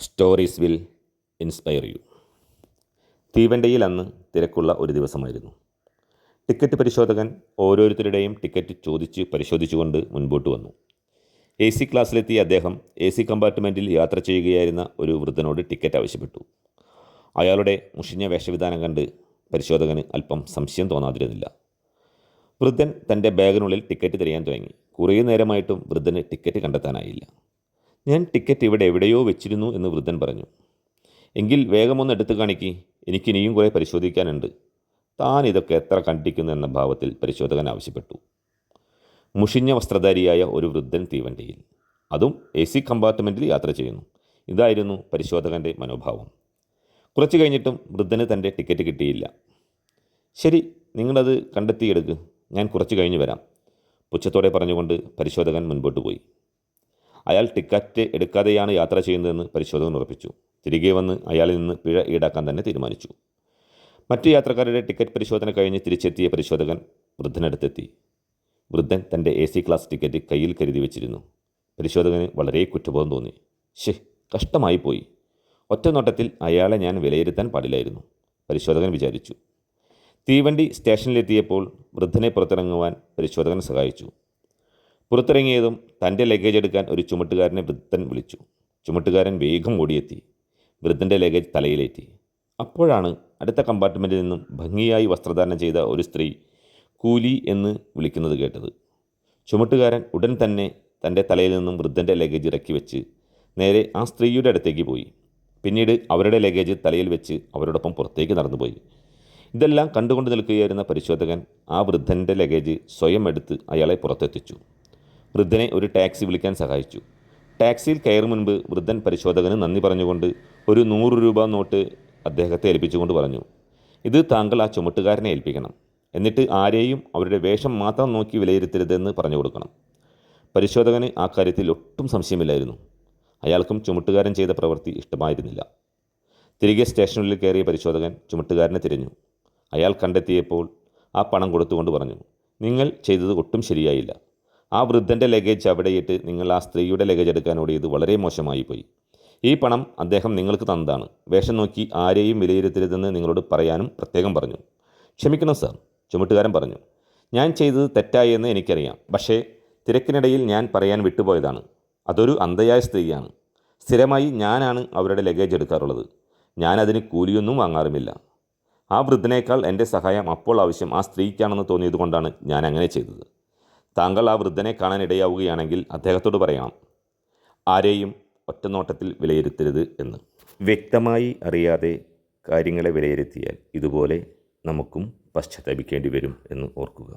Stories will inspire you. തീവണ്ടിയിൽ അന്ന് തിരക്കുള്ള ഒരു ദിവസമായിരുന്നു. ടിക്കറ്റ് പരിശോധകൻ ഓരോരുത്തരുടെയും ടിക്കറ്റ് പരിശോധിച്ചുകൊണ്ട് മുൻപോട്ട് വന്നു. AC ക്ലാസ്സിലെത്തിയ അദ്ദേഹം AC കമ്പാർട്ട്മെൻറ്റിൽ യാത്ര ചെയ്യുകയായിരുന്ന ഒരു വൃദ്ധനോട് ടിക്കറ്റ് ആവശ്യപ്പെട്ടു. അയാളുടെ മുഷിഞ്ഞ വേഷവിധാനം കണ്ട് പരിശോധകന് അല്പം സംശയം തോന്നാതിരുന്നില്ല. വൃദ്ധൻ തൻ്റെ ബാഗിനുള്ളിൽ ടിക്കറ്റ് തിരയാൻ തുടങ്ങി. കുറേ നേരമായിട്ടും വൃദ്ധന് ടിക്കറ്റ് കണ്ടെത്താനായില്ല. ഞാൻ ടിക്കറ്റ് ഇവിടെ എവിടെയോ വെച്ചിരുന്നു എന്ന് വൃദ്ധൻ പറഞ്ഞു. എങ്കിൽ വേഗമൊന്ന് എടുത്തു കാണിക്ക്, എനിക്കിനിയും കുറേ പരിശോധിക്കാനുണ്ട്. താൻ ഇതൊക്കെ എത്ര കണ്ടിരിക്കുന്നു എന്ന ഭാവത്തിൽ പരിശോധകൻ ആവശ്യപ്പെട്ടു. മുഷിഞ്ഞ വസ്ത്രധാരിയായ ഒരു വൃദ്ധൻ തീവണ്ടിയിൽ, അതും AC കമ്പാർട്ട്മെൻറ്റിൽ യാത്ര ചെയ്യുന്നു. ഇതായിരുന്നു പരിശോധകൻ്റെ മനോഭാവം. കുറച്ച് കഴിഞ്ഞിട്ടും വൃദ്ധന് തൻ്റെ ടിക്കറ്റ് കിട്ടിയില്ല. ശരി, നിങ്ങളത് കണ്ടെത്തിയെടുക്ക്, ഞാൻ കുറച്ച് കഴിഞ്ഞ് വരാം, പുച്ഛത്തോടെ പറഞ്ഞുകൊണ്ട് പരിശോധകൻ മുൻപോട്ട് പോയി. അയാൾ ടിക്കറ്റ് എടുക്കാതെയാണ് യാത്ര ചെയ്യുന്നതെന്ന് പരിശോധകൻ ഉറപ്പിച്ചു. തിരികെ വന്ന് അയാളിൽ നിന്ന് പിഴ ഈടാക്കാൻ തന്നെ തീരുമാനിച്ചു. മറ്റു യാത്രക്കാരുടെ ടിക്കറ്റ് പരിശോധന കഴിഞ്ഞ് തിരിച്ചെത്തിയ പരിശോധകൻ വൃദ്ധനടുത്തെത്തി. വൃദ്ധൻ തൻ്റെ AC ക്ലാസ് ടിക്കറ്റ് കയ്യിൽ കരുതി വെച്ചിരുന്നു. പരിശോധകന് വളരെ കുറ്റബോധം തോന്നി. കഷ്ടമായി പോയി. ഒറ്റ നോട്ടത്തിൽ അയാളെ ഞാൻ വിലയിരുത്താൻ പാടില്ലായിരുന്നു, പരിശോധകൻ വിചാരിച്ചു. തീവണ്ടി സ്റ്റേഷനിലെത്തിയപ്പോൾ വൃദ്ധനെ പുറത്തിറങ്ങുവാൻ പരിശോധകൻ സഹായിച്ചു. പുറത്തിറങ്ങിയതും തൻ്റെ ലഗേജ് എടുക്കാൻ ഒരു ചുമട്ടുകാരനെ വൃദ്ധൻ വിളിച്ചു. ചുമട്ടുകാരൻ വേഗം ഓടിയെത്തി വൃദ്ധൻ്റെ ലഗേജ് തലയിലേറ്റി. അപ്പോഴാണ് അടുത്ത കമ്പാർട്ട്മെൻറ്റിൽ നിന്നും ഭംഗിയായി വസ്ത്രധാരണം ചെയ്ത ഒരു സ്ത്രീ കൂലി എന്ന് വിളിക്കുന്നത് കേട്ടത്. ചുമട്ടുകാരൻ ഉടൻ തന്നെ തൻ്റെ തലയിൽ നിന്നും വൃദ്ധൻ്റെ ലഗേജ് ഇറക്കി വെച്ച് നേരെ ആ സ്ത്രീയുടെ അടുത്തേക്ക് പോയി. പിന്നീട് അവരുടെ ലഗേജ് തലയിൽ വെച്ച് അവരോടൊപ്പം പുറത്തേക്ക് നടന്നുപോയി. ഇതെല്ലാം കണ്ടുകൊണ്ട് നിൽക്കുകയായിരുന്ന പരിശോധകൻ ആ വൃദ്ധൻ്റെ ലഗേജ് സ്വയം എടുത്ത് അയാളെ പുറത്തെത്തിച്ചു. വൃദ്ധനെ ഒരു ടാക്സി വിളിക്കാൻ സഹായിച്ചു. ടാക്സിയിൽ കയറും മുൻപ് വൃദ്ധൻ പരിശോധകന് നന്ദി പറഞ്ഞുകൊണ്ട് ഒരു 100 രൂപ നോട്ട് അദ്ദേഹത്തെ ഏൽപ്പിച്ചുകൊണ്ട് പറഞ്ഞു, ഇത് താങ്കൾ ആ ചുമട്ടുകാരനെ ഏൽപ്പിക്കണം. എന്നിട്ട് ആരെയും അവരുടെ വേഷം മാത്രം നോക്കി വിലയിരുത്തരുതെന്ന് പറഞ്ഞു കൊടുക്കണം. പരിശോധകന് ആ കാര്യത്തിൽ ഒട്ടും സംശയമില്ലായിരുന്നു. അയാൾക്കും ചുമട്ടുകാരൻ ചെയ്ത പ്രവൃത്തി ഇഷ്ടമായിരുന്നില്ല. തിരികെ സ്റ്റേഷനിൽ കയറിയ പരിശോധകൻ ചുമട്ടുകാരനെ തിരഞ്ഞു. അയാൾ കണ്ടെത്തിയപ്പോൾ ആ പണം കൊടുത്തുകൊണ്ട് പറഞ്ഞു, നിങ്ങൾ ചെയ്തത് ഒട്ടും ശരിയായില്ല. ആ വൃദ്ധൻ്റെ ലഗേജ് അവിടെയിട്ട് നിങ്ങൾ ആ സ്ത്രീയുടെ ലഗേജ് എടുക്കാൻ ഓടിയത് വളരെ മോശമായി പോയി. ഈ പണം അദ്ദേഹം നിങ്ങൾക്ക് തന്നതാണ്. വേഷം നോക്കി ആരെയും വിലയിരുത്തരുതെന്ന് നിങ്ങളോട് പറയാനും പ്രത്യേകം പറഞ്ഞു. ക്ഷമിക്കണം സാർ, ചുമട്ടുകാരൻ പറഞ്ഞു. ഞാൻ ചെയ്തത് തെറ്റായി എന്ന് എനിക്കറിയാം. പക്ഷേ തിരക്കിനിടയിൽ ഞാൻ പറയാൻ വിട്ടുപോയതാണ്. അതൊരു അന്ധയായ സ്ത്രീയാണ്. സ്ഥിരമായി ഞാനാണ് അവരുടെ ലഗേജ് എടുക്കാറുള്ളത്. ഞാനതിന് കൂലിയൊന്നും വാങ്ങാറുമില്ല. ആ വൃദ്ധനേക്കാൾ എൻ്റെ സഹായം അപ്പോൾ ആവശ്യം ആ സ്ത്രീക്കാണെന്ന് തോന്നിയത് കൊണ്ടാണ് ഞാൻ അങ്ങനെ ചെയ്തത്. താങ്കൾ ആ വൃദ്ധനെ കാണാൻ ഇടയാവുകയാണെങ്കിൽ അദ്ദേഹത്തോട് പറയണം, ആരെയും ഒറ്റനോട്ടത്തിൽ വിലയിരുത്തരുത് എന്ന്. വ്യക്തമായി അറിയാതെ കാര്യങ്ങളെ വിലയിരുത്തിയാൽ ഇതുപോലെ നമുക്കും പശ്ചാത്തപിക്കേണ്ടി വരും എന്ന് ഓർക്കുക.